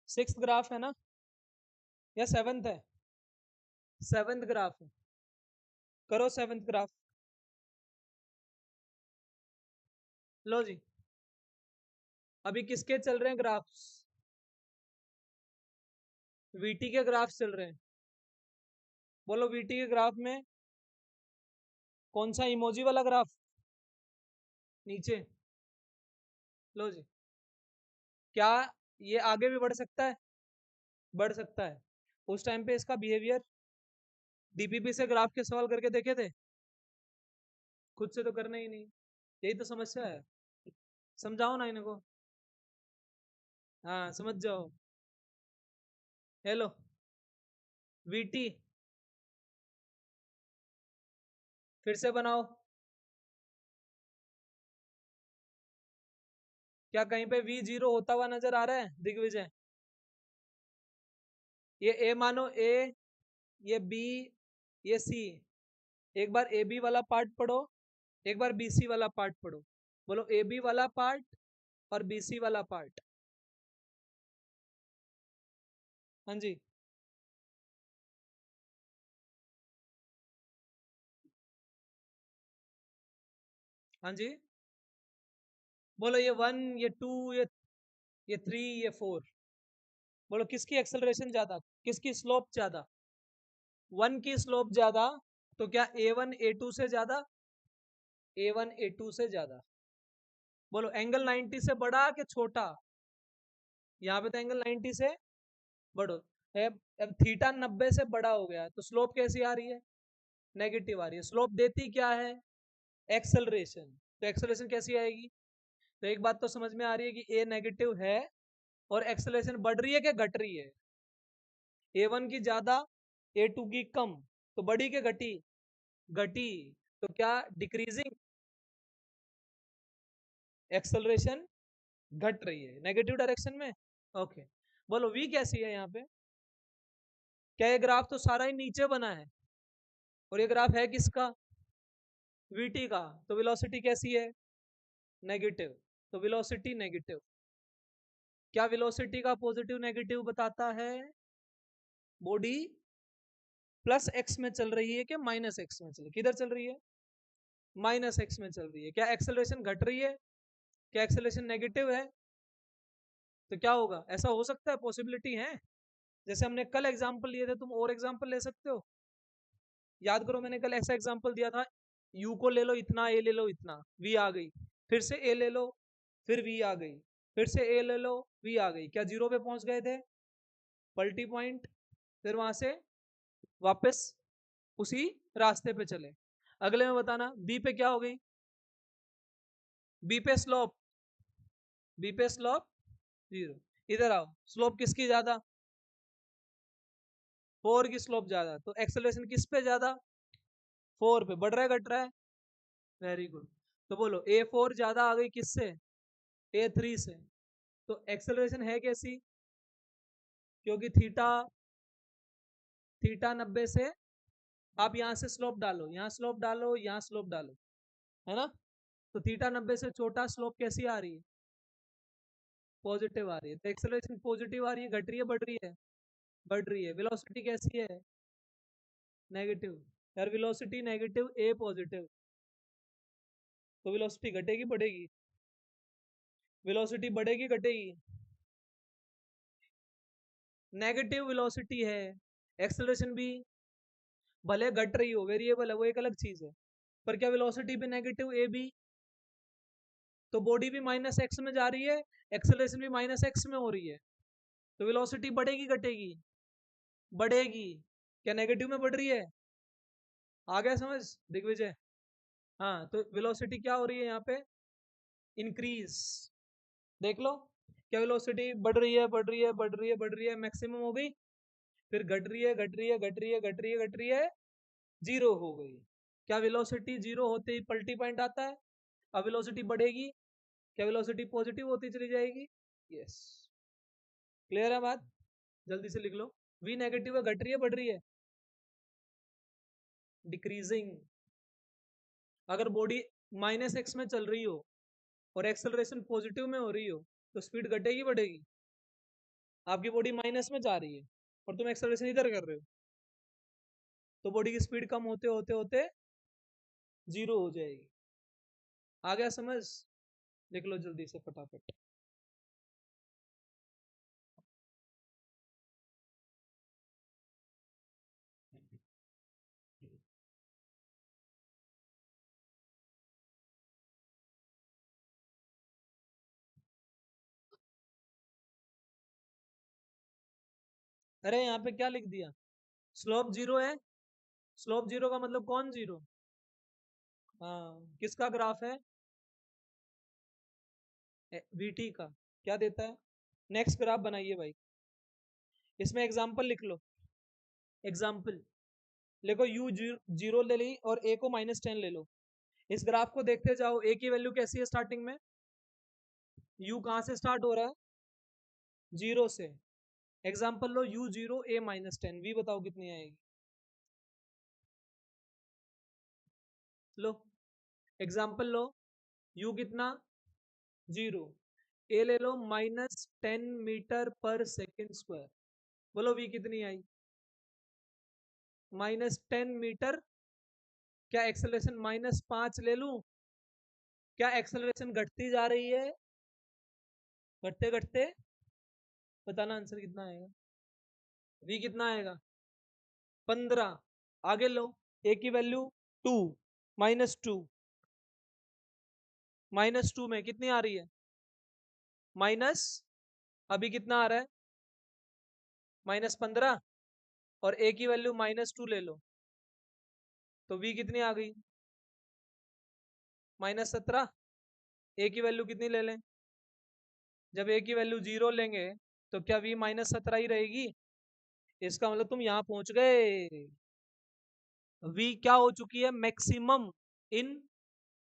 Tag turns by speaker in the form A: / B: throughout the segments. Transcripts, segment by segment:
A: Sixth graph है ना, या सेवेंथ है? सेवेंथ ग्राफ है, करो सेवेंथ ग्राफ। लो जी, अभी किसके चल रहे हैं ग्राफ्स? वीटी के ग्राफ चल रहे हैं। बोलो वीटी के ग्राफ में कौन सा इमोजी वाला ग्राफ? नीचे। लो जी, क्या ये आगे भी बढ़ सकता है? बढ़ सकता है। उस टाइम पे इसका बिहेवियर डीपीपी से ग्राफ के सवाल करके देखे थे? खुद से तो करना ही नहीं, यही तो समस्या है। समझाओ ना इनको। हाँ समझ जाओ। हेलो, वीटी फिर से बनाओ। क्या कहीं पे वी जीरो होता हुआ नजर आ रहा है दिग्विजय? ये ए मानो ए, ये बी, ये सी। एक बार ए बी वाला पार्ट पढ़ो, एक बार बी सी वाला पार्ट पढ़ो। बोलो ए बी वाला पार्ट और बी सी वाला पार्ट। हाँ जी। हाँ जी। बोलो ये वन, ये टू, ये थ्री, ये फोर। बोलो किसकी एक्सेलरेशन ज्यादा, किसकी स्लोप ज्यादा? वन की स्लोप ज्यादा, तो क्या ए वन ए टू से ज्यादा? ए वन ए टू से ज्यादा। बोलो एंगल 90 से बड़ा कि छोटा? यहाँ पे तो एंगल 90 से बड़ो है। अब थीटा 90 से बड़ा हो गया तो स्लोप कैसी आ रही है? नेगेटिव आ रही है। स्लोप देती क्या है? एक्सेलरेशन। तो एक्सेलरेशन कैसी आएगी? तो एक बात तो समझ में आ रही है कि ए नेगेटिव है और एक्सेलरेशन बढ़ रही है कि घट रही है? ए वन की ज्यादा, ए टू की कम, तो बढ़ी के घटी? घटी। तो क्या डिक्रीजिंग एक्सेलरेशन, घट रही है नेगेटिव डायरेक्शन में। ओके। बोलो वी कैसी है यहाँ पे? क्या ये ग्राफ तो सारा ही नीचे बना है, और ये ग्राफ है किसका? वीटी का। तो वेलोसिटी कैसी है? नेगेटिव। तो वेलोसिटी नेगेटिव। क्या वेलोसिटी का पॉजिटिव नेगेटिव बताता है? बॉडी प्लस एक्स में चल रही है कि माइनस एक्स में चल रही है? किधर चल रही है? माइनस एक्स में चल रही है। क्या एक्सेलरेशन घट रही है? क्या एक्सेलरेशन नेगेटिव है? तो क्या होगा? ऐसा हो सकता है, पॉसिबिलिटी है। जैसे हमने कल एग्जांपल लिए थे, तुम और एग्जांपल ले सकते हो। याद करो, मैंने कल ऐसा एग्जांपल दिया था, यू को ले लो इतना, ए ले लो इतना, वी आ गई। फिर से ए ले लो, फिर वी आ गई। फिर से ए ले लो, वी आ गई। क्या जीरो पे पहुंच गए थे? पल्टी पॉइंट। फिर वहां से वापस उसी रास्ते पे चले। अगले में बताना बी पे क्या हो गई? बी पे स्लोप, बी पे स्लोप जीरो। इधर आओ, स्लोप किसकी ज्यादा? फोर की स्लोप ज्यादा, तो एक्सेलरेशन किस पे ज्यादा? फोर पे। बढ़ रहा है घट रहा है? Very good. तो बोलो ए फोर ज्यादा आ गई किससे? ए थ्री से। तो एक्सेलरेशन है कैसी? क्योंकि थीटा, थीटा 90 से, आप यहां से स्लोप डालो, यहां स्लोप डालो, यहां स्लोप डालो, है ना? तो थीटा 90 से छोटा, स्लोप कैसी आ रही है? पॉजिटिव आ रही है। तो एक्सेलरेशन पॉजिटिव आ रही है, घट रही है, बढ़ रही है? बढ़ रही है। वेलोसिटी कैसी है? नेगेटिव। यार वेलोसिटी नेगेटिव, ए पॉजिटिव, तो वेलोसिटी घटेगी बढ़ेगी? वेलोसिटी बढ़ेगी घटेगी? नेगेटिव वेलोसिटी है, एक्सेलरेशन भी भले घट रही हो, वेरिएबल है वो, एक अलग चीज है। पर क्या वेलोसिटी भी नेगेटिव ए बी? तो बॉडी भी माइनस एक्स में जा रही है, एक्सेलरेशन भी माइनस एक्स में हो रही है। तो वेलोसिटी बढ़ेगी घटेगी? बढ़ेगी। क्या नेगेटिव में बढ़ रही है? आ गया समझ दिग्विजय? हाँ, तो वेलोसिटी क्या हो रही है यहाँ पे? इंक्रीज। देख लो, क्या वेलोसिटी बढ़ रही है, बढ़ रही है, बढ़ रही है, बढ़ रही है, मैक्सिमम हो गई, फिर घट रही है, घट रही है, घट रही है, घट रही है, घट रही है, जीरो हो गई। क्या वेलोसिटी जीरो होते ही पलटी पॉइंट आता है? अब वेलोसिटी बढ़ेगी, क्या वेलोसिटी पॉजिटिव होती चली जाएगी? यस। क्लियर है बात? जल्दी से लिख लो। वी नेगेटिव है, घट रही है, बढ़ रही है? डिक्रीजिंग। अगर बॉडी माइनस एक्स में चल रही हो और एक्सेलरेशन पॉजिटिव में हो रही हो, तो स्पीड घटेगी बढ़ेगी? आपकी बॉडी माइनस में जा रही है और तुम एक्सेलरेशन इधर कर रहे हो, तो बॉडी की स्पीड कम होते होते होते जीरो हो जाएगी। आ गया समझ? लिख लो जल्दी से फटाफट। अरे यहाँ पे क्या लिख दिया? स्लोप जीरो है। स्लोप जीरो का मतलब कौन जीरो? हाँ, किसका ग्राफ है? वीटी का। क्या देता है? नेक्स्ट ग्राफ बनाइए भाई। इसमें एग्जाम्पल लिख लो। एग्जाम्पल देखो, यू जीरो ले ली और ए को -10 ले लो। इस ग्राफ को देखते जाओ, ए की वैल्यू कैसी है स्टार्टिंग में? यू कहाँ से स्टार्ट हो रहा है? जीरो से। एग्जाम्पल लो, यू जीरो ए -10, वी बताओ कितनी आएगी? लो एग्जाम्पल लो, यू कितना? जीरो। ए ले लो -10 मीटर/सेकंड स्क्वायर। बोलो वी कितनी आई? -10 मीटर। क्या एक्सेलरेशन -5 ले लूं? क्या एक्सेलरेशन घटती जा रही है? घटते घटते। बताना आंसर कितना आएगा? वी कितना आएगा? 15। आगे लो, ए की वैल्यू 2, -2। -2 में कितनी आ रही है? माइनस। अभी कितना आ रहा है? -15। और ए की वैल्यू -2 ले लो, तो वी कितनी आ गई? -17। ए की वैल्यू कितनी ले लें? जब ए की वैल्यू जीरो लेंगे तो क्या वी -17 ही रहेगी? इसका मतलब तुम यहां पहुंच गए। वी क्या हो चुकी है? Maximum in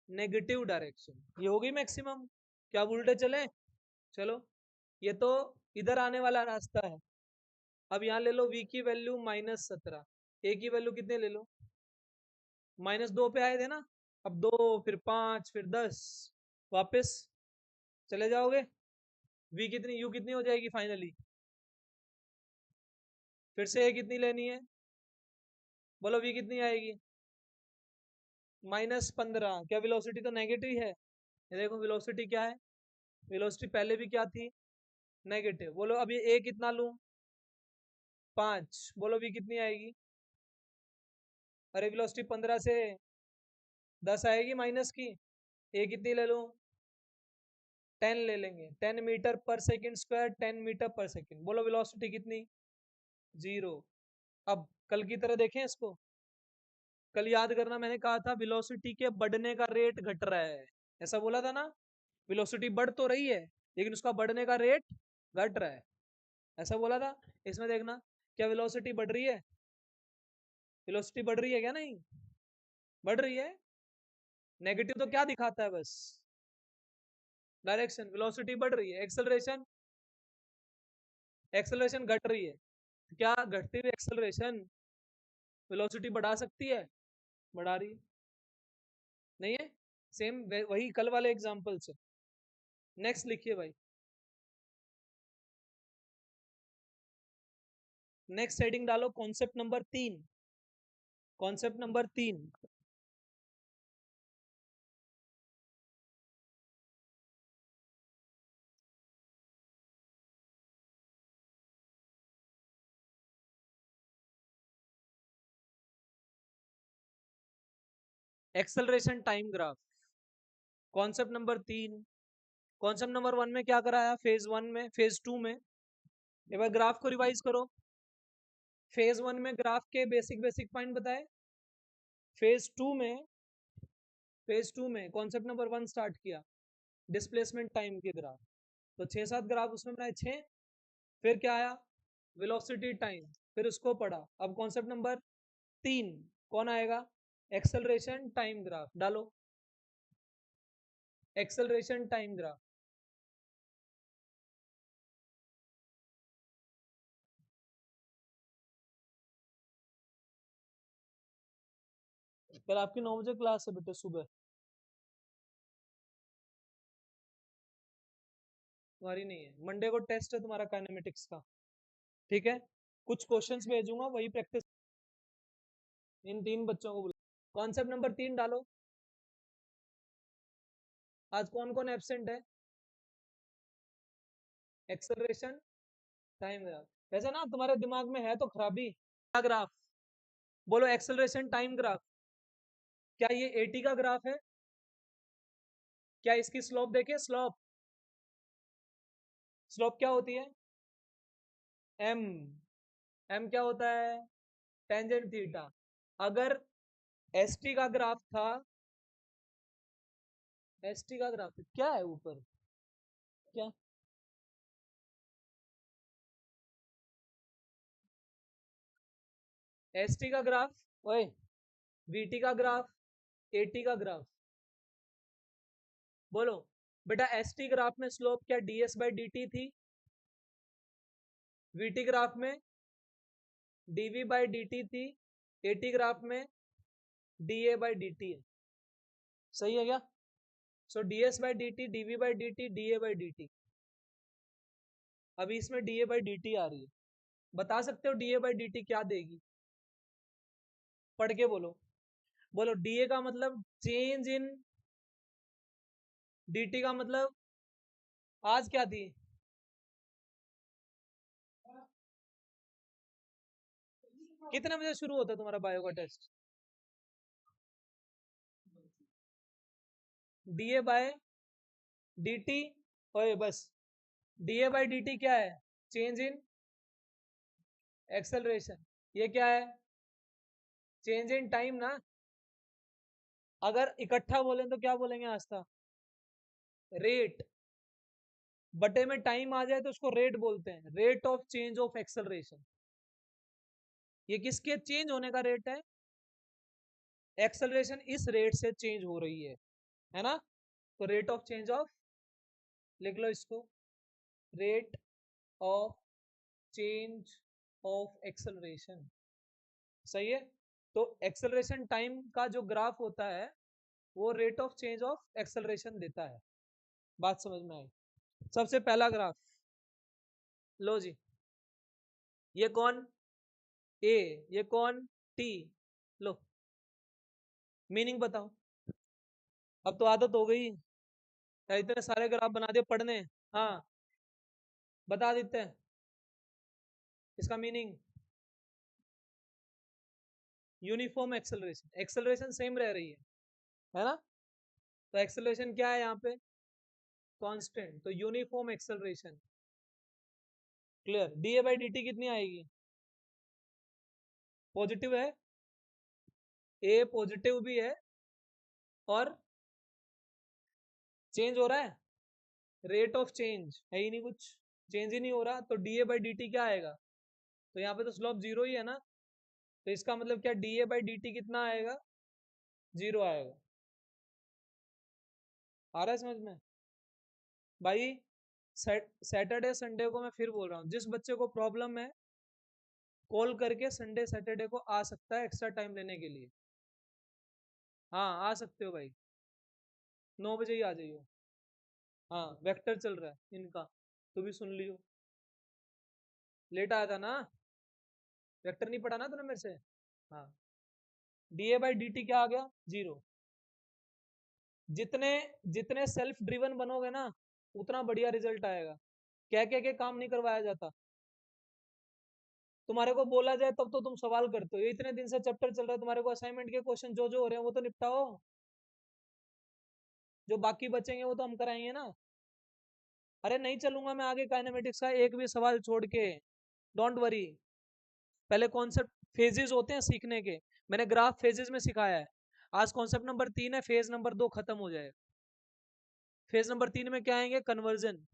A: negative direction. ये होगी मैक्सिमम। क्या उल्टे चले? चलो, ये तो इधर आने वाला रास्ता है। अब यहाँ ले लो, वी की वैल्यू -17, ए की वैल्यू कितने ले लो? -2 पे आए थे ना। अब 2, फिर 5, फिर 10, वापस चले जाओगे। वी कितनी, यू कितनी हो जाएगी फाइनली? फिर से ए कितनी लेनी है? बोलो वी कितनी आएगी? -15। क्या वेलोसिटी तो नेगेटिव है? ये देखो वेलोसिटी क्या है। वेलोसिटी पहले भी क्या थी? नेगेटिव। बोलो अब ये ए कितना लूं? 5। बोलो वी कितनी आएगी? अरे वेलोसिटी 15 से 10 आएगी माइनस की। ए कितनी ले लूं? 10 ले लेंगे। 10 मीटर/सेकंड स्क्वायर, 10 मीटर/सेकंड। बोलो वेलोसिटी कितनी? 0। अब कल की तरह देखें इसको। कल याद करना, मैंने कहा था वेलोसिटी के बढ़ने का रेट घट रहा है। ऐसा बोला था ना? वेलोसिटी बढ़ तो रही है लेकिन उसका बढ़ने का रेट घट रहा है। ऐसा बोला था। इसमें देखना, क्या वेलोसिटी बढ़ रही है? वेलोसिटी बढ़ रही है क्या? नहीं बढ़ रही है। नेगेटिव तो क्या दिखाता है? बस डायरेक्शन। वेलोसिटी बढ़ रही है। एक्सेलरेशन, एक्सेलरेशन घट रही है। क्या घटती हुई एक्सेलरेशन वेलोसिटी बढ़ा सकती है? बढ़ा रही है। नहीं है? सेम वही कल वाले एग्जांपल से। नेक्स्ट लिखिए भाई। नेक्स्ट हेडिंग डालो, concept number 3। Concept number 3, acceleration time graph. Concept number 3। Concept number 1 में क्या कराया? फेज 1 में, फेज 2 में। एक बार ग्राफ को रिवाइज करो। फेज 1 में ग्राफ के बेसिक बेसिक पॉइंट बताए। फेज टू में फेज टू में कॉन्सेप्ट नंबर 1 स्टार्ट किया, डिस्प्लेसमेंट टाइम के ग्राफ। तो 6-7 ग्राफ उसमें बनाए, 6। फिर क्या आया? Velocity time. फिर उसको पढ़ा। अब कॉन्सेप्ट नंबर 3 कौन आएगा? Acceleration time graph. डालो एक्सेलरेशन टाइम ग्राफ। कल आपकी 9 बजे क्लास है बेटे, सुबह। तुम्हारी नहीं है, मंडे को टेस्ट है तुम्हारा काइनेमेटिक्स का, ठीक है। कुछ क्वेश्चंस भेजूंगा, वही प्रैक्टिस इन 3 बच्चों को बुला। कॉन्सेप्ट नंबर 3 डालो। आज कौन कौन एब्सेंट है? Acceleration time graph. वैसे ना तुम्हारे दिमाग में है तो खराबी। क्या ग्राफ? बोलो, एक्सेलरेशन टाइम ग्राफ। क्या ये 80 का ग्राफ है? क्या इसकी स्लोप देखे? स्लोप, स्लोप क्या होती है? एम। एम क्या होता है? Tangent theta. अगर एसटी का ग्राफ था, एसटी का ग्राफ क्या है ऊपर? क्या? एसटी का ग्राफ, ओए, वीटी का ग्राफ, एटी का ग्राफ। बोलो बेटा, एसटी ग्राफ में स्लोप क्या डीएस बाई डी थी? वीटी ग्राफ में डीवी बाई डी थी। एटी ग्राफ में डी ए बाई डी है। सही है क्या? So D S by D T, DV by D T, D A by D T. अभी इसमें D A by D T आ रही है। बता सकते हो D A by D T क्या देगी? पढ़ के बोलो। बोलो, डी ए का मतलब चेंज इन, डी टी का मतलब आज क्या थी? कितने बजे शुरू होता है तुम्हारा बायो का test? D a by d t. ओए बस, d A by D T क्या है? Change in acceleration. ये क्या है? चेंज इन टाइम ना। अगर इकट्ठा बोले तो क्या बोलेंगे आस्था? रेट। बटे में टाइम आ जाए तो उसको रेट बोलते हैं, rate of change of acceleration. ये किसके चेंज होने का रेट है? एक्सेलरेशन इस रेट से चेंज हो रही है ना? तो रेट ऑफ चेंज ऑफ, लिख लो इसको, rate of change of acceleration. सही है। तो एक्सेलरेशन टाइम का जो ग्राफ होता है वो rate of change of acceleration देता है। बात समझ में आई? सबसे पहला ग्राफ लो जी। ये कौन? ए। ये कौन? टी। लो, मीनिंग बताओ। अब तो आदत हो गई, इतने सारे ग्राफ बना दिए पढ़ने। हाँ, बता देते हैं इसका meaning. Uniform acceleration, acceleration same रह रही है ना? तो एक्सेलरेशन क्या है यहाँ पे? कांस्टेंट। तो uniform acceleration. Clear? D A by D T कितनी आएगी? पॉजिटिव है, ए पॉजिटिव भी है, और चेंज हो रहा है, रेट ऑफ चेंज है ही नहीं, कुछ चेंज ही नहीं हो रहा, तो D A by D T क्या आएगा? तो यहाँ पे तो स्लोप जीरो ही है ना, तो इसका मतलब क्या, D A by D T कितना आएगा? जीरो आएगा। आ रहा है समझ में भाई? सैटरडे संडे को मैं फिर बोल रहा हूँ, जिस बच्चे को प्रॉब्लम है कॉल करके संडे सैटरडे को आ सकता है एक्स्ट्रा टाइम लेने के लिए। हाँ, आ सकते हो भाई, 9 बजे ही आ जाइयो। हाँ, वेक्टर चल रहा है इनका, तू भी सुन लियो। लेट आया था ना? वेक्टर नहीं पढ़ा ना तूने मेरे से? हाँ। D A by D T क्या आ गया? जीरो। जितने जितने सेल्फ ड्रिवन बनोगे ना, उतना बढ़िया रिजल्ट आएगा। कह के काम नहीं करवाया जाता। तुम्हारे को बोला जाए तब तो तुम सवाल करते हो। ये इतने दिन से चैप्टर चल रहा है, तुम्हारे को असाइनमेंट के क्वेश्चन जो जो हो रहे हैं वो तो निपटाओ। जो बाकी बचेंगे वो तो हम कराएंगे ना। अरे नहीं चलूंगा मैं आगे काइनेमेटिक्स का एक भी सवाल छोड़ के, डोंट वरी। पहले कॉन्सेप्ट, फेजेस होते हैं सीखने के, मैंने ग्राफ फेजेस में सिखाया है। आज कॉन्सेप्ट नंबर 3 है, फेज नंबर 2 खत्म हो जाए। फेज नंबर 3 में क्या आएंगे? कन्वर्जन।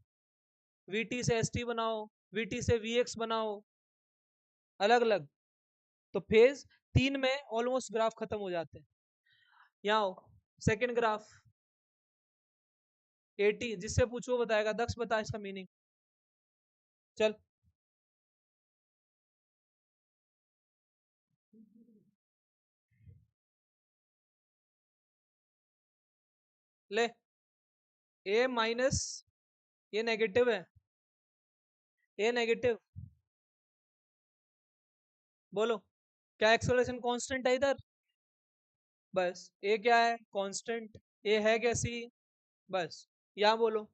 A: वीटी से एसटी बनाओ, वीटी से वीएक्स बनाओ, अलग अलग। तो फेज 3 में ऑलमोस्ट ग्राफ खत्म हो जाते हैं। यहाँ सेकेंड ग्राफ 80, जिससे पूछो बताएगा। दक्ष बता इसका मीनिंग। चल, ले, ए माइनस ये नेगेटिव है, ये नेगेटिव। बोलो, क्या एक्सेलरेशन कांस्टेंट है इधर? बस ये क्या है? कांस्टेंट। ये है कैसी? बस यहाँ बोलो,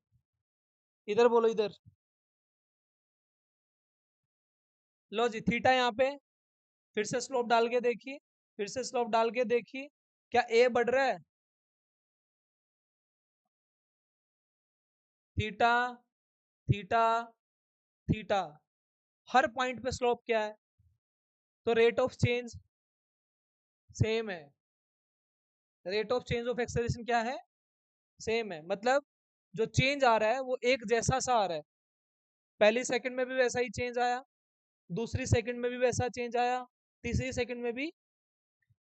A: इधर बोलो, इधर। लो जी, थीटा यहाँ पे, फिर से स्लोप डाल के देखिए, फिर से स्लोप डाल के देखिए, क्या ए बढ़ रहा है? थीटा, थीटा, थीटा, हर पॉइंट पे स्लोप क्या है? तो रेट ऑफ चेंज सेम है। Rate of change of acceleration क्या है? सेम है। मतलब जो चेंज आ रहा है वो एक जैसा सा आ रहा है। पहली सेकंड में भी वैसा ही चेंज आया, दूसरी सेकंड में भी वैसा चेंज आया, तीसरी सेकंड में भी।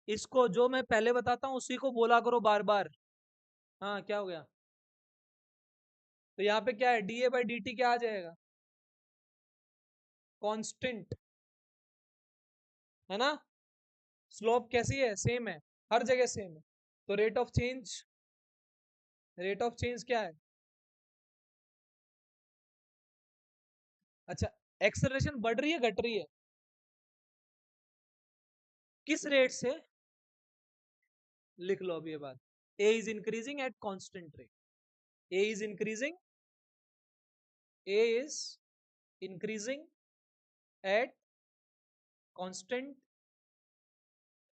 A: इसको जो मैं पहले बताता हूँ उसी को बोला करो बार बार। हाँ, क्या हो गया? तो यहाँ पे क्या है? D A by D T क्या आ जाएगा? कांस्टेंट, है ना? स्लोप कैसी है? सेम है, हर जगह सेम है। तो rate of change, rate of change क्या है? अच्छा, एक्सेलरेशन बढ़ रही है घट रही है? किस रेट से? लिख लो अब ये बात। A is increasing at constant rate. A is increasing, A is increasing at constant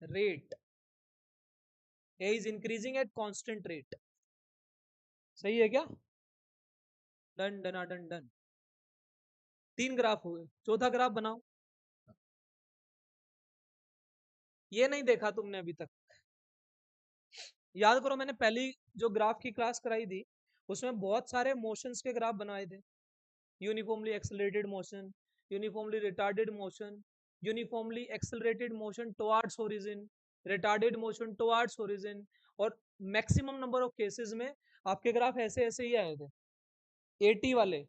A: rate. A is increasing at constant rate. सही है क्या? Done done done done. 3 graph हो गए, चौथा ग्राफ बनाओ। ये नहीं देखा तुमने अभी तक? याद करो, मैंने पहली जो ग्राफ की क्लास कराई थी उसमें बहुत सारे मोशंस के ग्राफ बनाए थे। Uniformly accelerated motion, uniformly retarded motion, uniformly accelerated motion towards origin, retarded motion towards origin. और मैक्सिमम नंबर ऑफ केसेस में आपके ग्राफ ऐसे ऐसे ही आए थे, 80 वाले,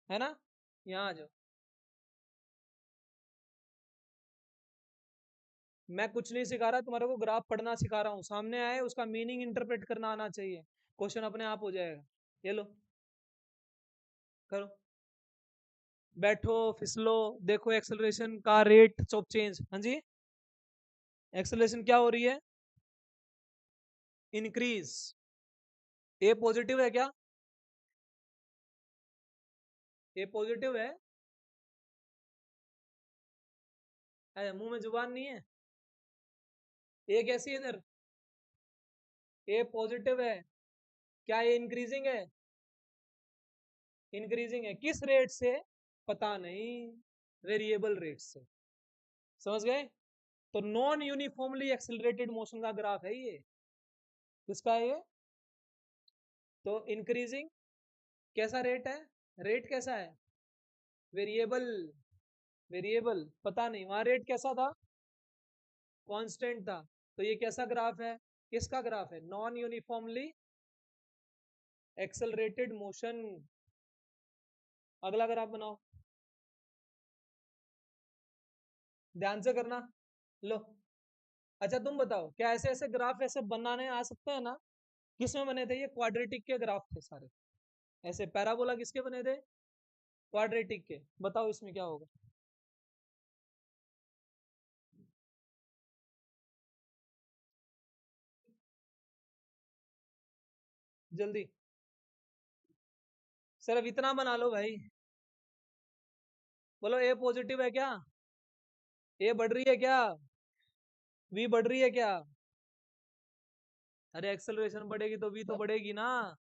A: है ना? यहाँ आ जाओ। मैं कुछ नहीं सिखा रहा तुम्हारे को, ग्राफ पढ़ना सिखा रहा हूँ। सामने आए उसका मीनिंग इंटरप्रेट करना आना चाहिए, क्वेश्चन अपने आप हो जाएगा। ये लो, करो, बैठो, फिसलो। देखो एक्सेलरेशन का रेट ऑफ चेंज, हाँ जी, एक्सेलरेशन क्या हो रही है? इंक्रीज। ए पॉजिटिव है क्या? ए पॉजिटिव है? अरे मुंह में जुबान नहीं है? ए कैसी है इधर? ए पॉजिटिव है। क्या ये इंक्रीजिंग है? इंक्रीजिंग है, किस रेट से? पता नहीं, वेरिएबल रेट से। समझ गए? तो नॉन यूनिफॉर्मली एक्सेलरेटेड मोशन का ग्राफ है ये। किसका है ये? तो इंक्रीजिंग, कैसा रेट है? रेट कैसा है? वेरिएबल, वेरिएबल पता नहीं, वहां रेट कैसा था? कांस्टेंट था। तो ये कैसा ग्राफ है? किसका ग्राफ है? Non uniformly accelerated motion. अगला ग्राफ बनाओ, ध्यान से करना। लो, अच्छा तुम बताओ, क्या ऐसे ऐसे ग्राफ ऐसे बनाने आ सकते हैं ना? किसमें बने थे ये? क्वाड्रेटिक के ग्राफ थे सारे। ऐसे पैराबोला किसके बने थे? क्वाड्रेटिक के। बताओ इसमें क्या होगा? जल्दी, सिर्फ इतना बना लो भाई। बोलो, ए पॉजिटिव है क्या? ए बढ़ रही है क्या? वी बढ़ रही है क्या? अरे एक्सेलरेशन बढ़ेगी तो वी तो बढ़ेगी ना।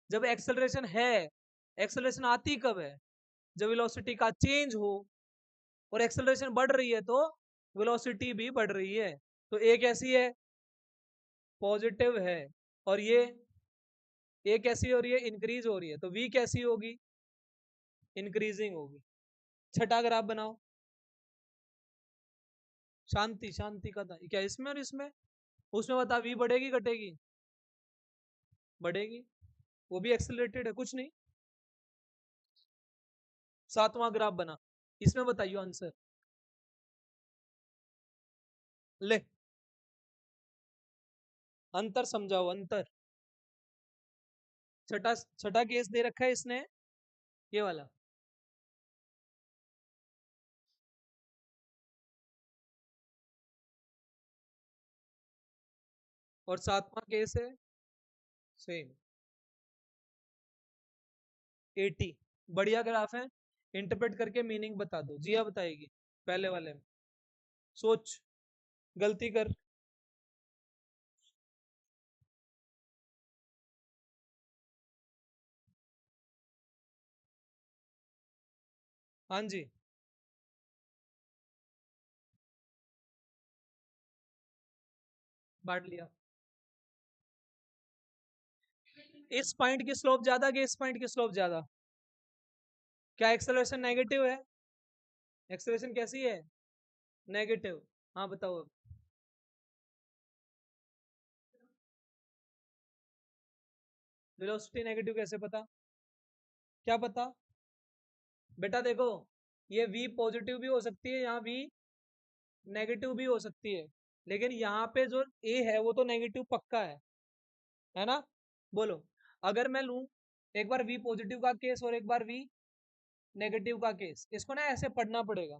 A: जब एक्सेलरेशन है, एक्सेलरेशन आती कब है? जब वेलोसिटी का चेंज हो। और एक्सेलरेशन बढ़ रही है तो वेलोसिटी भी बढ़ रही है। तो ए कैसी है? पॉजिटिव है। और ये ए कैसी हो रही है? इंक्रीज हो रही है। तो वी कैसी होगी? इंक्रीजिंग होगी। छठा ग्राफ बनाओ। शांति, शांति का था क्या इसमें और इसमें? उसमें बता, वी बढ़ेगी घटेगी? बढ़ेगी। वो भी एक्सेलरेटेड है, कुछ नहीं। सातवां ग्राफ बना, इसमें बताइए आंसर। ले, अंतर समझाओ, अंतर। छठा, छठा केस दे रखा है इसने। ये वाला। और सातवां केस है सेम 80। बढ़िया ग्राफ है। इंटरप्रेट करके मीनिंग बता दो, जिया बताएगी पहले वाले में। सोच, गलती कर। हाँ जी, बांट लिया। इस पॉइंट की स्लोप ज्यादा कि इस पॉइंट की स्लोप ज्यादा? क्या एक्सेलरेशन नेगेटिव है? एक्सेलरेशन कैसी है? नेगेटिव। हाँ बताओ अब। वेलोसिटी नेगेटिव कैसे पता? क्या पता? बेटा देखो, ये v पॉजिटिव भी हो सकती है, यहाँ v नेगेटिव भी हो सकती है, लेकिन यहाँ पे जो a है वो तो नेगेटिव पक्का है ना? बोलो, अगर मैं लूं एक बार v पॉजिटिव का केस और एक बार v नेगेटिव का केस, इसको ना ऐसे पढ़ना पड़ेगा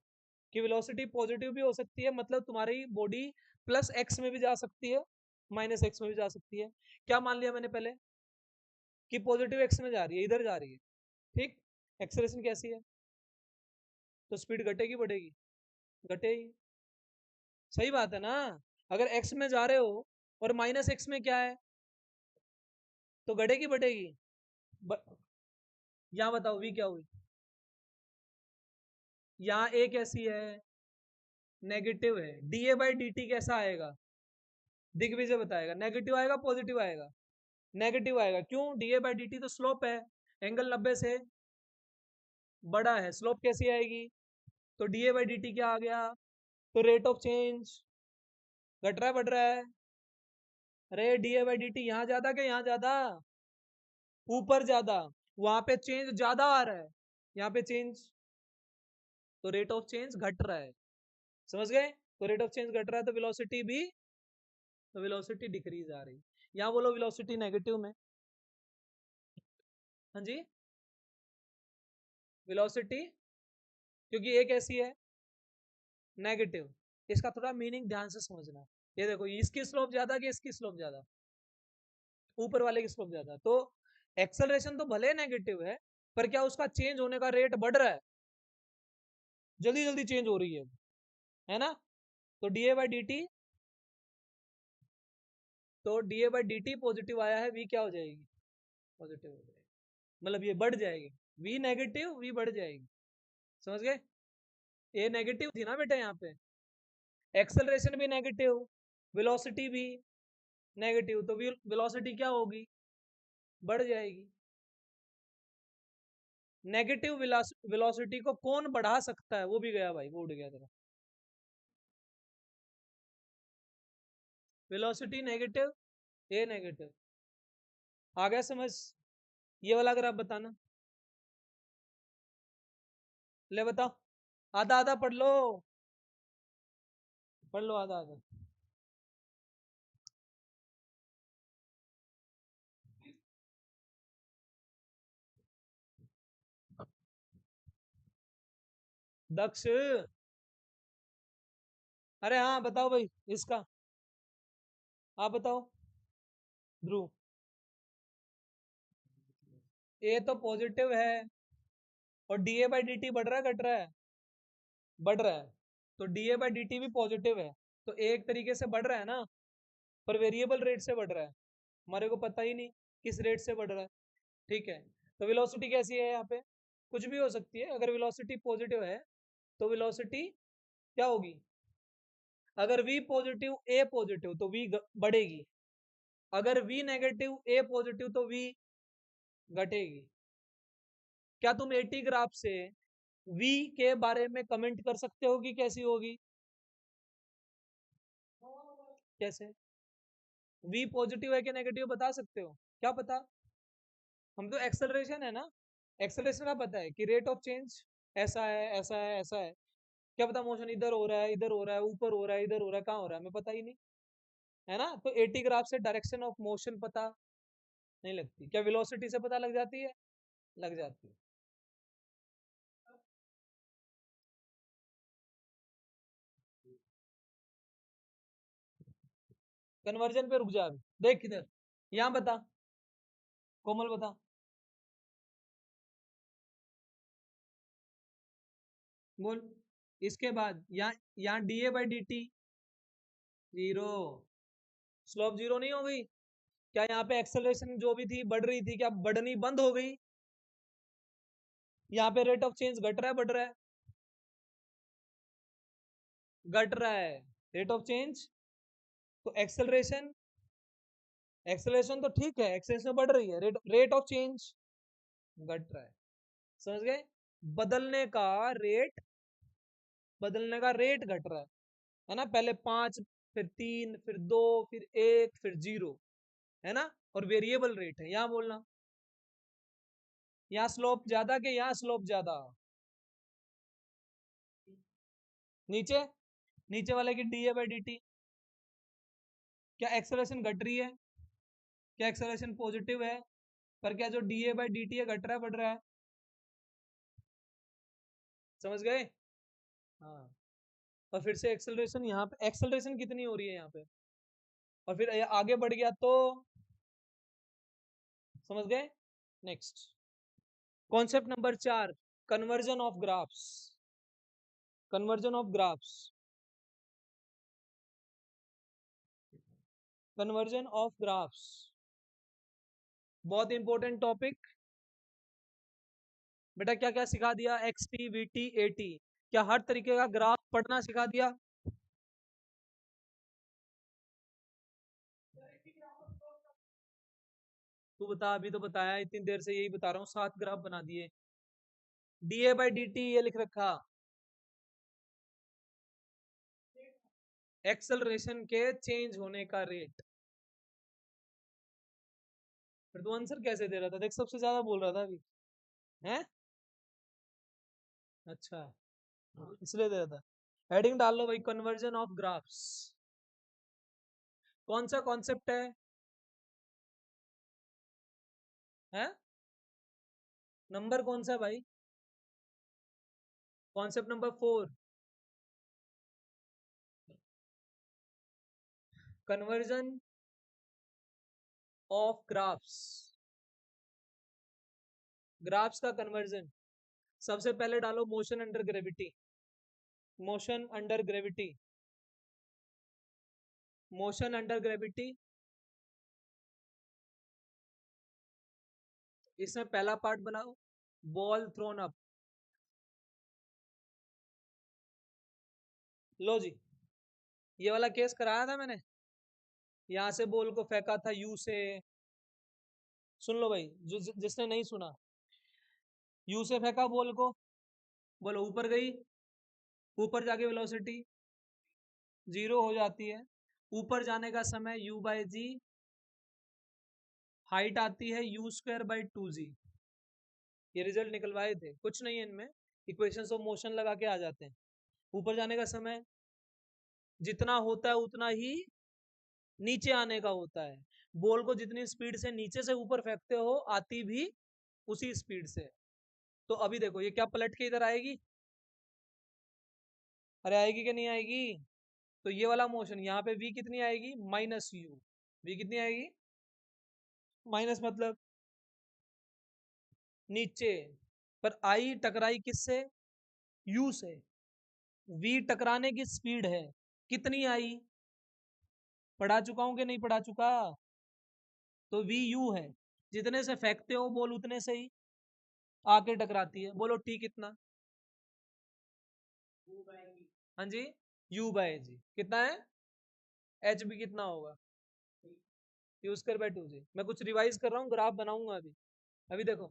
A: कि वेलोसिटी पॉजिटिव भी हो सकती है, मतलब तुम्हारी बॉडी प्लस एक्स में भी जा सकती है, माइनस एक्स में भी जा सकती है। क्या मान लिया मैंने पहले? कि पॉजिटिव एक्स में जा रही है, इधर जा रही है। ठीक। एक्सेलरेशन कैसी है? तो स्पीड घटेगी बढ़ेगी? घटेगी। सही बात है ना? अगर एक्स में जा रहे हो और माइनस एक्स में क्या है, तो घटेगी बढ़ेगी? ब... यहाँ बताओ वी क्या हुई? यहाँ ए कैसी है? नेगेटिव है। D A by D T कैसा आएगा? दिग्विजय बताएगा। नेगेटिव आएगा पॉजिटिव आएगा? नेगेटिव आएगा। क्यों? D A by D T तो स्लोप है, एंगल 90 से बड़ा है, स्लोप कैसी आएगी? तो D A by D T क्या आ गया? तो रेट ऑफ चेंज घट रहा है बढ़ रहा है? अरे D A by D T यहाँ ज्यादा क्या यहाँ ज्यादा? ऊपर ज्यादा। वहां पे चेंज ज्यादा आ रहा है, यहाँ पे चेंज, तो रेट ऑफ चेंज घट रहा है। समझ गए? तो रेट ऑफ चेंज घट रहा है तो वेलोसिटी भी, तो वेलोसिटी डिक्रीज आ रही। यहाँ बोलो वेलोसिटी नेगेटिव में। हाँ जी, वेलोसिटी, क्योंकि ये कैसी है? नेगेटिव। इसका थोड़ा मीनिंग ध्यान से समझना। ये देखो, इसकी स्लोप ज्यादा कि इसकी स्लोप ज्यादा? ऊपर वाले की स्लोप ज्यादा। तो एक्सेलरेशन तो भले नेगेटिव है, पर क्या उसका चेंज होने का रेट बढ़ रहा है? जल्दी जल्दी चेंज हो रही है ना? तो D A by D T, तो D A by D T positive आया है, वी क्या हो जाएगी? पॉजिटिव हो जाएगी, मतलब ये बढ़ जाएगी। वी नेगेटिव, वी बढ़ जाएगी। समझ गए? ए नेगेटिव थी ना बेटा यहाँ पे, एक्सेलरेशन भी नेगेटिव, वेलोसिटी भी नेगेटिव, तो वेलोसिटी क्या होगी? बढ़ जाएगी। नेगेटिव वेलोसिटी को कौन बढ़ा सकता है? वो भी गया भाई, वो उड़ गया तेरा। वेलोसिटी नेगेटिव, ए नेगेटिव। आ गया समझ? ये वाला अगर आप बताना, ले बताओ। आधा आधा पढ़ लो, पढ़ लो आधा आधा। दक्ष, अरे हाँ बताओ भाई इसका, आप बताओ। ध्रुव, ए तो पॉजिटिव है और D A by D T बढ़ रहा है घट रहा है? बढ़ रहा है। तो D A by D T भी पॉजिटिव है, तो एक तरीके से बढ़ रहा है ना, पर वेरिएबल रेट से बढ़ रहा है, हमारे को पता ही नहीं किस रेट से बढ़ रहा है। ठीक है। तो वेलोसिटी कैसी है यहाँ पे? कुछ भी हो सकती है। अगर वेलोसिटी पॉजिटिव है तो वेलोसिटी क्या होगी? अगर v पॉजिटिव a पॉजिटिव तो v बढ़ेगी, अगर v नेगेटिव a पॉजिटिव तो v घटेगी। क्या तुम 80 ग्राफ से v के बारे में कमेंट कर सकते हो कि कैसी होगी? कैसे? v पॉजिटिव है कि नेगेटिव बता सकते हो? क्या पता? हम तो एक्सेलरेशन है ना, एक्सेलरेशन का पता है कि रेट ऑफ चेंज ऐसा है ऐसा है ऐसा है। क्या पता मोशन इधर हो रहा है इधर हो रहा है ऊपर हो रहा है इधर हो रहा है, कहाँ हो रहा है हमें पता ही नहीं, है ना? तो 80 ग्राफ से डायरेक्शन ऑफ मोशन पता नहीं लगती, क्या वेलोसिटी से पता लग जाती है? लग जाती है। कन्वर्जन पे रुक जा अभी, देख किधर, यहाँ बता, कोमल बता। बोल। इसके बाद यहाँ D A by D T zero, slope zero नहीं हो गई? क्या यहाँ पे एक्सेलरेशन जो भी थी बढ़ रही थी, क्या बढ़नी बंद हो गई? यहाँ पे रेट ऑफ चेंज घट रहा है बढ़ रहा है? घट रहा है रेट ऑफ चेंज। तो एक्सेलरेशन, एक्सेलरेशन तो ठीक है, एक्सेलरेशन बढ़ रही है, रेट ऑफ चेंज घट रहा है। समझ गए? बदलने का रेट, बदलने का रेट घट रहा है ना? पहले 5, फिर 3, फिर 2, फिर 1, फिर 0, है ना? और वेरिएबल रेट है, यहाँ बोलना। यहाँ स्लोप ज्यादा के यहाँ स्लोप ज्यादा? नीचे, नीचे वाले की D A by D T, क्या एक्सेलरेशन घट रही है? क्या एक्सेलरेशन पॉजिटिव है? पर क्या जो D A by D T है घट रहा है बढ़ रहा है? समझ गए? हाँ। और फिर से एक्सेलरेशन, यहाँ पे एक्सेलरेशन कितनी हो रही है यहाँ पे, और फिर आगे बढ़ गया तो, समझ गए? Next, concept number 4, conversion of graphs. Conversion of graphs, conversion of graphs, बहुत इंपॉर्टेंट टॉपिक। बेटा क्या क्या सिखा दिया? X T, we T, A T, क्या हर तरीके का ग्राफ पढ़ना सिखा दिया? तू बता, अभी तो बताया, इतनी देर से यही बता रहा हूँ, 7 ग्राफ बना दिए। D A by D T ये लिख रखा, एक्सेलरेशन के चेंज होने का रेट। फिर तू आंसर कैसे दे रहा था? देख सबसे ज्यादा बोल रहा था अभी, हैं? अच्छा, इसलिए दे रहा था। हेडिंग डाल लो भाई, कन्वर्जन ऑफ ग्राफ्स। कौन सा कॉन्सेप्ट है? हैं? नंबर कौन सा भाई? Concept number 4, conversion of graphs. Graphs का कन्वर्जन, सबसे पहले डालो motion under gravity. Motion under gravity, motion under gravity. इसमें पहला पार्ट बनाओ, बॉल थ्रोन अप। लो जी, ये वाला केस कराया था मैंने, यहां से बॉल को फेंका था यू से। सुन लो भाई, जो जिसने नहीं सुना, यू से फेंका बॉल को, बॉल ऊपर गई, ऊपर जाके वेलोसिटी 0 हो जाती है। ऊपर जाने का समय u बाई जी, हाइट आती है यू स्क्वायर बाई 2g। ये रिजल्ट निकलवाए थे, कुछ नहीं है इनमें, इक्वेशंस ऑफ मोशन लगा के आ जाते हैं। ऊपर जाने का समय जितना होता है उतना ही नीचे आने का होता है। बॉल को जितनी स्पीड से नीचे से ऊपर फेंकते हो, आती भी उसी स्पीड से। तो अभी देखो ये क्या पलट के इधर आएगी? अरे आएगी कि नहीं आएगी? तो ये वाला मोशन यहाँ पे v कितनी आएगी? Minus you. v कितनी आएगी? माइनस मतलब नीचे, पर आई टकराई किससे? u से। v टकराने की स्पीड है, कितनी आई? पढ़ा चुका हूं कि नहीं पढ़ा चुका? तो v u है, जितने से फेंकते हो बॉल उतने से ही आके टकराती है। बोलो टी कितना? हाँ जी, u बाय जी कितना है? एच भी कितना होगा? You square by 2g। मैं कुछ रिवाइज कर रहा हूँ, ग्राफ बनाऊंगा अभी। अभी देखो,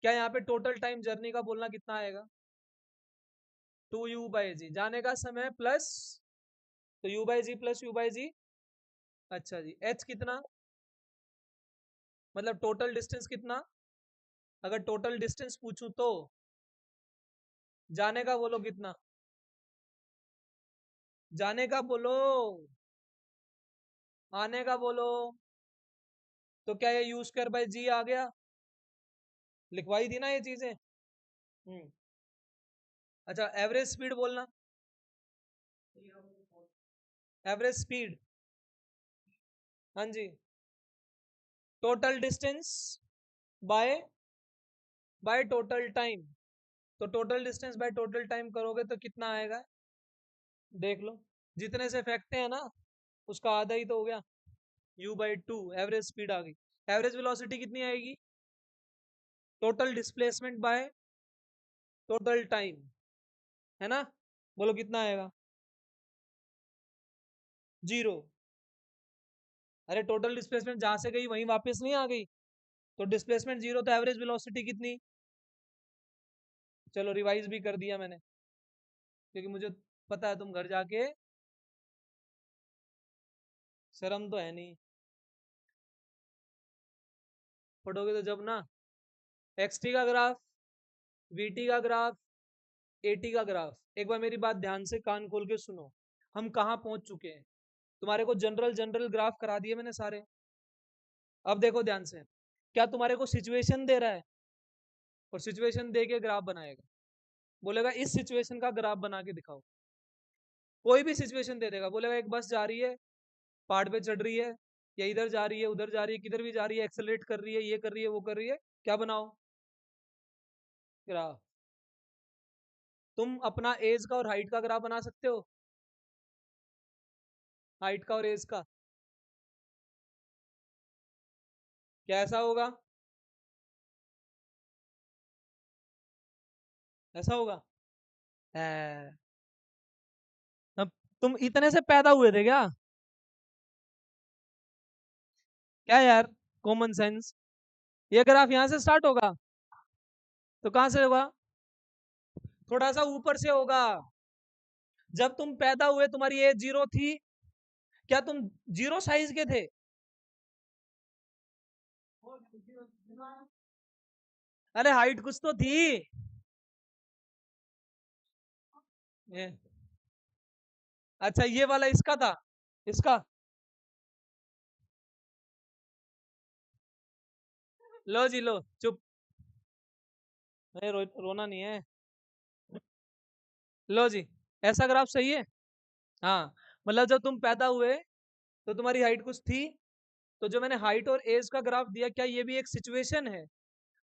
A: क्या यहाँ पे टोटल टाइम जर्नी का बोलना कितना आएगा? 2u बाई जी, जाने का समय प्लस, तो u by G plus u by G. अच्छा जी, h कितना, मतलब टोटल डिस्टेंस कितना? अगर टोटल डिस्टेंस पूछूं तो जाने का बोलो कितना? जाने का बोलो, आने का बोलो। तो क्या ये यू स्क्वायर बाई जी आ गया? लिखवाई थी ना ये चीजें। अच्छा, एवरेज स्पीड बोलना, एवरेज स्पीड हाँ जी, total distance by by total time. तो total distance by total time करोगे तो कितना आएगा, देख लो। जितने से फेंकते हैं ना उसका आधा ही तो हो गया, u/2 एवरेज स्पीड आ गई। एवरेज वेलोसिटी कितनी आएगी, total displacement bye total time, है ना। बोलो कितना आएगा, 0। अरे टोटल डिस्प्लेसमेंट जहां से गई वहीं वापस नहीं आ गई, तो डिस्प्लेसमेंट 0 तो एवरेज वेलोसिटी कितनी। चलो रिवाइज भी कर दिया मैंने, क्योंकि मुझे पता है तुम घर जाके, शर्म तो है नहीं, पढ़ोगे तो जब ना। xt का ग्राफ, vt का ग्राफ, at का ग्राफ। एक बार मेरी बात ध्यान से कान खोल के सुनो, हम कहाँ पहुंच चुके हैं। तुम्हारे को जनरल जनरल ग्राफ करा दिए मैंने सारे। अब देखो ध्यान से, क्या तुम्हारे को सिचुएशन दे रहा है, और सिचुएशन दे के ग्राफ बनाएगा, बोलेगा इस सिचुएशन का ग्राफ बना के दिखाओ। कोई भी सिचुएशन दे देगा, बोलेगा एक बस जा रही है, पहाड़ पे चढ़ रही है, या इधर जा रही है उधर जा रही है, किधर भी जा रही है, एक्सेलरेट कर रही है, ये कर रही है वो कर रही है, क्या बनाओ, ग्राफ। तुम अपना एज का और हाइट का ग्राफ बना सकते हो, हाइट का और एज का, कैसा होगा, ऐसा होगा। है। अब तुम इतने से पैदा हुए थे क्या, क्या यार, कॉमन सेंस। ये ग्राफ यहां से स्टार्ट होगा, तो कहां से होगा, थोड़ा सा ऊपर से होगा। जब तुम पैदा हुए तुम्हारी एज 0 थी, क्या तुम 0 साइज के थे, अरे हाइट कुछ तो थी। ये, अच्छा ये वाला इसका था, इसका। लो जी लो चुप, नहीं रोना नहीं है। लो जी, ऐसा ग्राफ सही है। हाँ, मतलब जब तुम पैदा हुए तो तुम्हारी हाइट कुछ थी, तो जो मैंने हाइट और एज का ग्राफ दिया, क्या ये भी एक सिचुएशन है,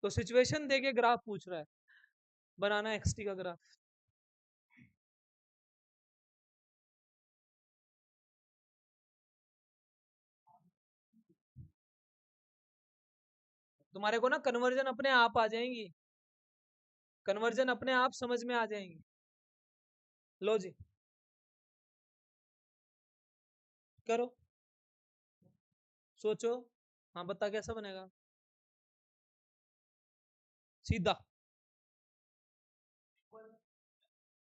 A: तो सिचुएशन दे के ग्राफ पूछ रहा है, बनाना एक्सटी का ग्राफ। तुम्हारे को ना कन्वर्जन अपने आप आ जाएंगी, कन्वर्जन अपने आप समझ में आ जाएंगी। लो जी, करो, सोचो। हाँ बता कैसा बनेगा, सीधा।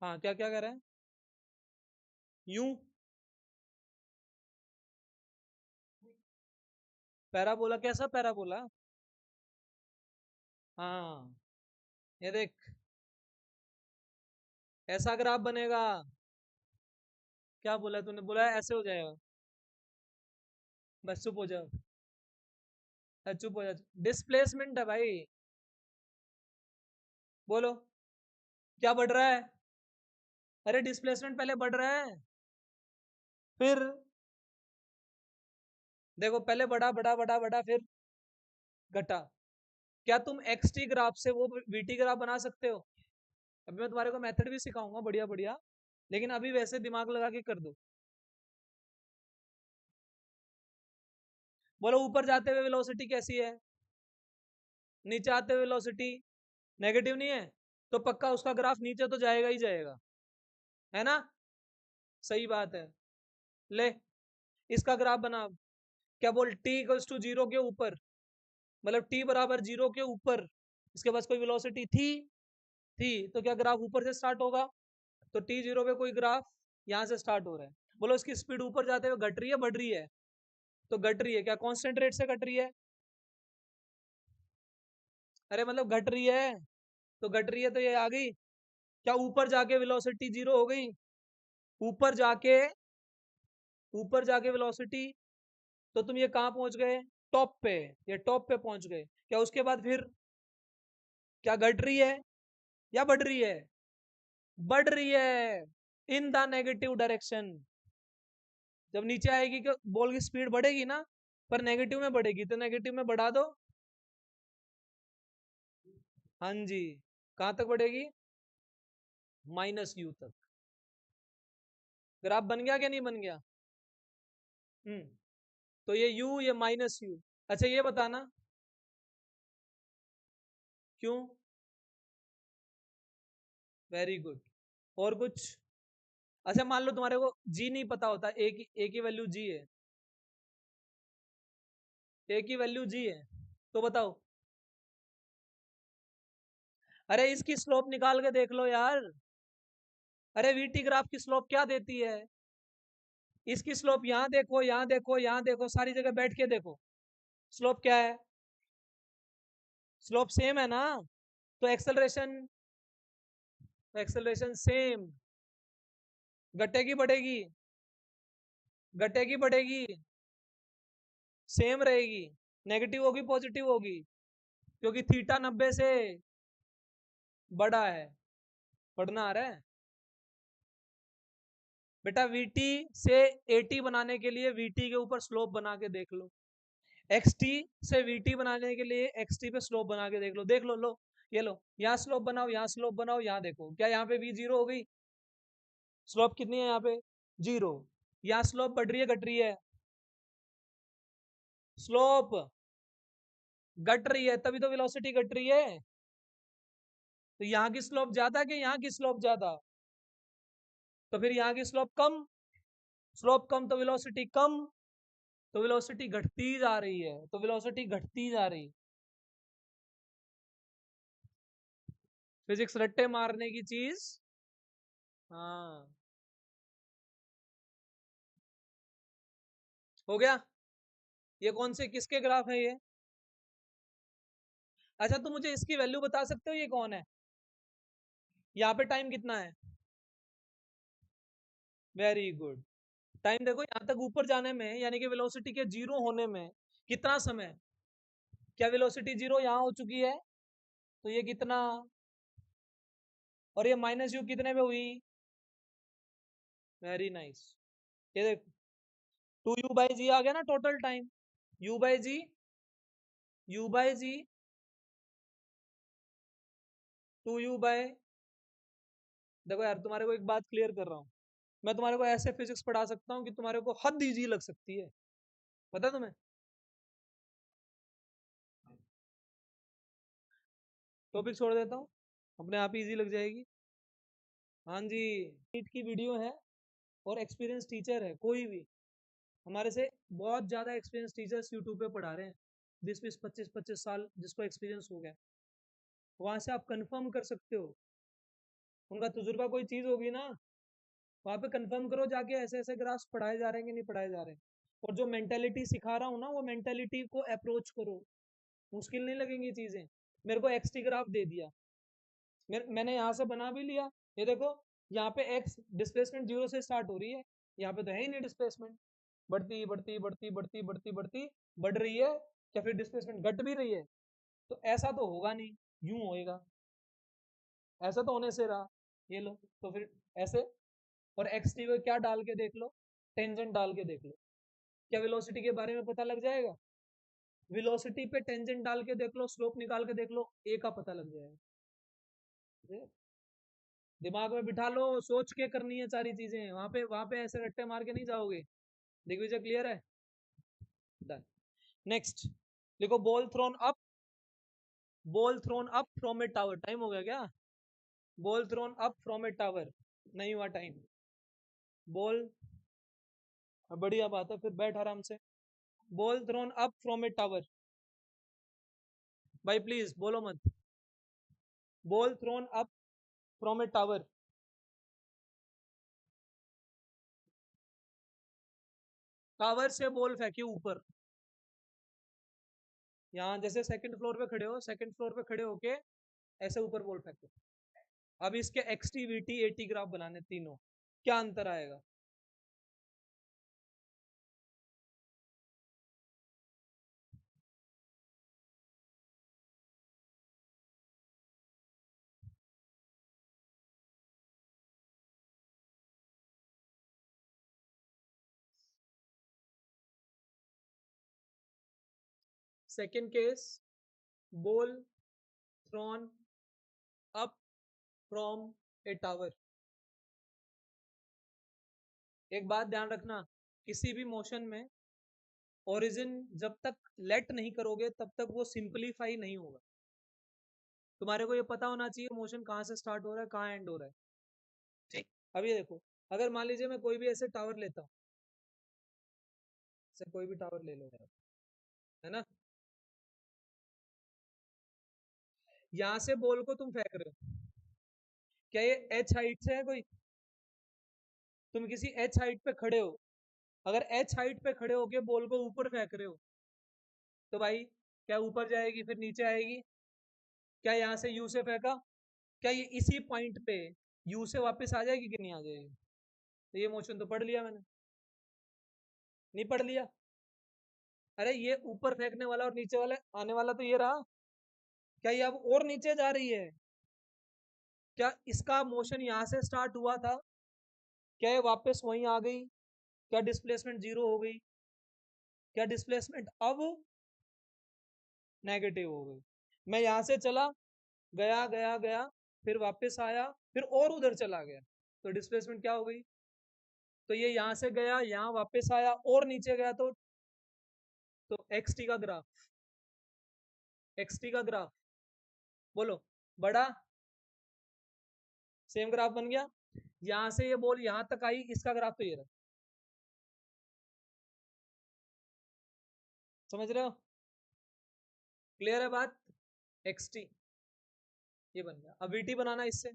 A: हाँ क्या क्या कह रहे हैं, यूं, पैराबोला, कैसा पैराबोला। हाँ, ये देख, ऐसा ग्राफ बनेगा। क्या बोला तूने, बोला ऐसे हो जाएगा, बस चुप हो जाओ, चुप हो जा। डिस्प्लेसमेंट है भाई, बोलो क्या बढ़ रहा है, अरे डिस्प्लेसमेंट पहले बढ़ रहा है, फिर देखो पहले बढ़ा बढ़ा बढ़ा बढ़ा फिर घटा। क्या तुम एक्स टी ग्राफ से वो वीटी ग्राफ बना सकते हो, अभी मैं तुम्हारे को मेथड भी सिखाऊंगा बढ़िया बढ़िया, लेकिन अभी वैसे दिमाग लगा के कर दो। बोलो ऊपर जाते हुए वेलोसिटी कैसी है, नीचे आते हुए वेलोसिटी नेगेटिव नहीं है, तो पक्का उसका ग्राफ नीचे तो जाएगा ही जाएगा, है ना। सही बात है, ले इसका ग्राफ बना। क्या बोल, टी इक्वल्स टू 0 के ऊपर, मतलब टी बराबर 0 के ऊपर इसके पास कोई वेलोसिटी थी तो क्या ग्राफ ऊपर से स्टार्ट होगा, तो t0 पे कोई ग्राफ यहाँ से स्टार्ट हो रहा है। बोलो इसकी स्पीड ऊपर जाते हुए घट रही है बढ़ रही है, तो घट रही है, क्या कांस्टेंट रेट से घट रही है, अरे मतलब घट रही है, तो घट रही है तो ये आ गई। क्या ऊपर जाके वेलोसिटी 0 हो गई, ऊपर जाके, ऊपर जाके वेलोसिटी, तो तुम ये कहाँ पहुंच गए, टॉप पे, ये टॉप पे पहुंच गए। क्या उसके बाद फिर क्या घट रही है या बढ़ रही है, बढ़ रही है, इन द नेगेटिव डायरेक्शन। जब नीचे आएगी, क्या बॉल की स्पीड बढ़ेगी ना, पर नेगेटिव में बढ़ेगी तो नेगेटिव में बढ़ा दो। हाँ जी, कहां तक बढ़ेगी? -u तक। ग्राफ बन गया क्या नहीं बन गया? हम्म। तो ये u, ये -u। अच्छा ये बताना क्यों? Very good. और कुछ? अच्छा मान लो तुम्हारे को g नहीं पता होता, a की वैल्यू g है, a की वैल्यू g है, तो बताओ। अरे इसकी स्लोप निकाल के देख लो यार। अरे वीटी ग्राफ की स्लोप क्या देती है? इसकी स्लोप यहां देखो, यहां देखो, यहां देखो, सारी जगह बैठ के देखो। स्लोप क्या है? स्लोप सेम है ना? तो एक्सेलरेशन सेम। घटेगी बढ़ेगी? घटेगी बढ़ेगी? सेम रहेगी। नेगेटिव होगी पॉजिटिव होगी? क्योंकि थीटा 90 से बड़ा है। पढ़ना आ रहा है बेटा? वीटी से एटी बनाने के लिए वीटी के ऊपर स्लोप बना के देख लो। एक्सटी से वीटी बनाने के लिए एक्सटी पे स्लोप बना के देख लो। देख लो, लो ये लो, यहाँ स्लोप बनाओ, यहाँ स्लोप बनाओ, यहाँ देखो क्या यहाँ पे वी जीरो हो गई? स्लोप कितनी है यहाँ पे? जीरो। यहाँ स्लोप बढ़ रही है घट रही है? स्लोप घट रही है, तभी तो वेलोसिटी घट रही है। तो यहाँ की स्लोप ज्यादा कि यहाँ की स्लोप ज्यादा? तो फिर यहाँ की स्लोप कम। स्लोप कम तो वेलोसिटी कम। तो वेलोसिटी घटती जा रही है, तो वेलोसिटी घटती जा रही। फिजिक्स रट्टे मारने की चीज। हाँ। हो गया? ये कौन से किसके ग्राफ है ये? अच्छा तो मुझे इसकी वैल्यू बता सकते हो ये कौन है? यहाँ पे टाइम कितना है? Very good. टाइम देखो यहाँ तक ऊपर जाने में, यानी कि वेलोसिटी के जीरो होने में कितना समय है? क्या वेलोसिटी जीरो यहाँ हो चुकी है? तो ये कितना? और ये -u कितने में हुई? Very nice. ये देख, 2u/g आ गया ना total time. u/g, u/g, 2u/। देखो यार तुम्हारे को एक बात क्लियर कर रहा हूँ, मैं तुम्हारे को ऐसे फिजिक्स पढ़ा सकता हूँ कि तुम्हारे को हद इजी लग सकती है। पता है तुम्हें? टॉपिक छोड़ देता हूँ, अपने आप ही इजी लग जाएगी। हाँ जी। नीट की वीडियो है, और एक्सपीरियंस टीचर है कोई भी, हमारे से बहुत ज्यादा एक्सपीरियंस टीचर्स यूट्यूब पे पढ़ा रहे हैं, 20-20 25-25 साल जिसको एक्सपीरियंस हो गया, वहां से आप कंफर्म कर सकते हो। उनका तजुर्बा कोई चीज होगी ना, वहां पे कंफर्म करो जाके ऐसे ऐसे ग्राफ्स पढ़ाए जा रहे हैं कि नहीं पढ़ाए जा रहे हैं। और जो मेंटेलिटी सिखा रहा हूँ ना, वो मेंटेलिटी को अप्रोच करो। मुश्किल नहीं लगेंगी चीजें। मेरे को एक्सटी ग्राफ दे दिया, मैंने यहाँ से बना भी लिया। ये देखो, यहाँ पे एक्स डिस्प्लेसमेंट जीरो से स्टार्ट हो रही है, यहाँ पे तो है ही नहीं डिस्प्लेसमेंट। बढ़ती बढ़ती बढ़ती बढ़ती बढ़ती बढ़ती बढ़ रही है, या फिर डिस्प्लेसमेंट घट भी रही है? तो ऐसा तो होगा नहीं, यूं होएगा। ऐसा तो होने से रहा। ये लो, तो फिर ऐसे। और एक्स टी को क्या डाल के देख लो? टेंजेंट डाल के देख लो। क्या वेलोसिटी के बारे में पता लग जाएगा? वेलोसिटी पे टेंजेंट डाल के देख लो, स्लोप निकाल के देख लो, ए का पता लग जाएगा। दिमाग में बिठा लो, सोच के करनी है सारी चीजें, वहां पे ऐसे रट्टे मार के नहीं जाओगे। दिग्विजय क्लियर है? डन। नेक्स्ट लिखो, ball throne up from A tower. Time हो गया क्या? Ball throne up from A tower. नहीं हुआ टाइम। बॉल, बढ़िया बात है, फिर बैठ आराम से। Ball throne up from A tower. भाई प्लीज बोलो मत। Ball throne up from A tower. Tower से बॉल फेंकी ऊपर। यहाँ जैसे सेकंड फ्लोर पे खड़े हो, सेकंड फ्लोर पे खड़े होके ऐसे ऊपर बॉल फेंको। अब इसके एक्सटी वीटी एटी ग्राफ बनाने तीनों, क्या अंतर आएगा? Second case, ball throne up from A tower. एक बात ध्यान रखना, किसी भी मोशन में ओरिजिन जब तक लेट नहीं करोगे तब तक वो सिंपलीफाई नहीं होगा। तुम्हारे को ये पता होना चाहिए मोशन कहाँ से स्टार्ट हो रहा है, कहाँ एंड हो रहा है। ठीक, अब ये देखो, अगर मान लीजिए मैं कोई भी ऐसे टावर लेता हूँ, से कोई भी टावर ले लो मेरा, है ना, यहां से बॉल को तुम फेंक रहे हो, क्या ये एच हाइट से है कोई? तुम किसी एच हाइट पे खड़े हो, अगर एच हाइट पे खड़े होके बॉल को ऊपर फेंक रहे हो तो भाई क्या ऊपर जाएगी फिर नीचे आएगी? क्या यहाँ से यू से फेंका, क्या ये इसी पॉइंट पे यू से वापस आ जाएगी कि नहीं आ जाएगी? तो ये मोशन तो पढ़ लिया मैंने, नहीं पढ़ लिया? अरे ये ऊपर फेंकने वाला और नीचे वाला आने वाला तो ये रहा, क्या ये अब और नीचे जा रही है? क्या इसका मोशन यहाँ से स्टार्ट हुआ था, क्या ये वापस वहीं आ गई? क्या डिस्प्लेसमेंट जीरो हो गई? क्या डिस्प्लेसमेंट अब नेगेटिव हो गई? मैं यहाँ से चला, गया गया गया, फिर वापस आया, फिर और उधर चला गया, तो डिस्प्लेसमेंट क्या हो गई? तो ये यहाँ से गया, यहाँ वापस आया और नीचे गया, तो एक्स टी का ग्राफ, एक्स टी का ग्राफ बोलो, बड़ा सेम ग्राफ बन गया। यहां से ये बॉल यहां तक आई, इसका ग्राफ तो ये रहा, समझ रहे हो? क्लियर है बात? एक्स टी ये बन गया। अब वीटी बनाना इससे,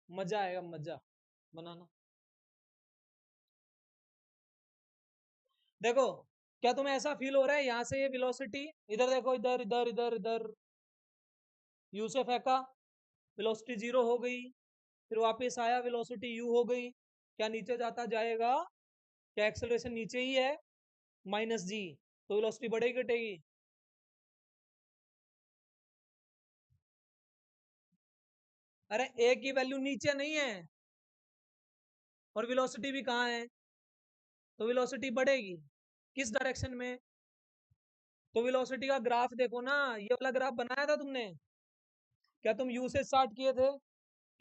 A: मजा आएगा, मजा बनाना। देखो, क्या तुम्हें ऐसा फील हो रहा है यहाँ से ये वेलोसिटी, इधर देखो, इधर इधर इधर इधर, यू से फेंका, वेलोसिटी जीरो हो गई, फिर वापस आया, वेलोसिटी यू हो गई, क्या नीचे जाता जाएगा? क्या एक्सेलरेशन नीचे ही है, माइनस जी, तो वेलोसिटी बढ़ेगी घटेगी? अरे ए की वैल्यू नीचे नहीं है और वेलोसिटी भी कहाँ है, तो वेलोसिटी बढ़ेगी किस डायरेक्शन में? तो वेलोसिटी का ग्राफ देखो ना, ये वाला ग्राफ बनाया था तुमने, क्या तुम यू से स्टार्ट किए थे,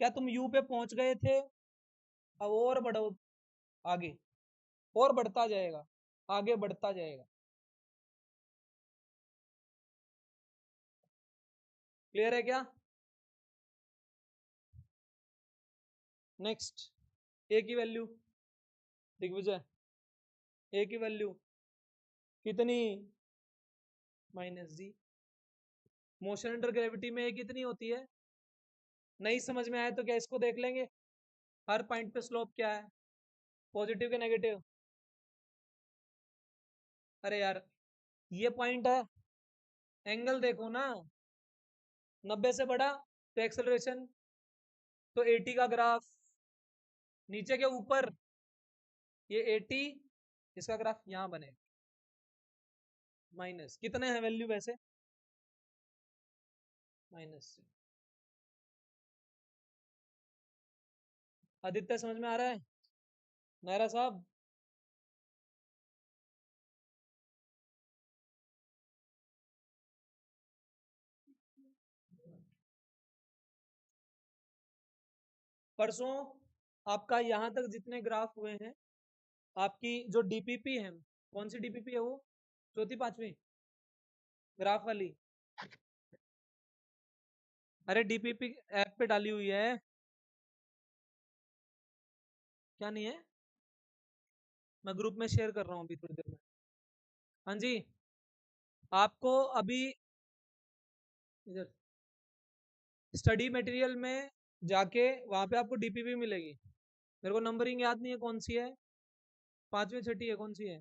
A: क्या तुम यू पे पहुंच गए थे? अब और बढ़ो आगे, और बढ़ता जाएगा, आगे बढ़ता जाएगा। क्लियर है क्या? नेक्स्ट, ए की वैल्यू, दिग्विजय, ए की वैल्यू कितनी? माइनस जी। मोशन अंडर ग्रेविटी में ए कितनी होती है? नहीं समझ में आया तो क्या इसको देख लेंगे, हर पॉइंट पे स्लोप क्या है, पॉजिटिव के नेगेटिव? अरे यार, ये पॉइंट है, एंगल देखो ना, 90 से बड़ा तो एक्सेलरेशन, तो 80 का ग्राफ नीचे के ऊपर, ये 80, इसका ग्राफ यहाँ बने, माइनस कितने हैं वैल्यू वैसे, माइनस से। आदित्य समझ में आ रहा है? नायरा साहब, परसों आपका यहाँ तक जितने ग्राफ हुए हैं, आपकी जो डीपीपी है, कौन सी डीपीपी है वो, चौथी पांचवी ग्राफ वाली, अरे डीपीपी ऐप पे डाली हुई है, क्या नहीं है? मैं ग्रुप में शेयर कर रहा हूँ अभी थोड़ी देर में। हाँ जी, आपको अभी इधर स्टडी मटेरियल में जाके वहां पे आपको डीपीपी मिलेगी। मेरे को नंबरिंग याद नहीं है कौन सी है, पांचवी छठी है, कौन सी है?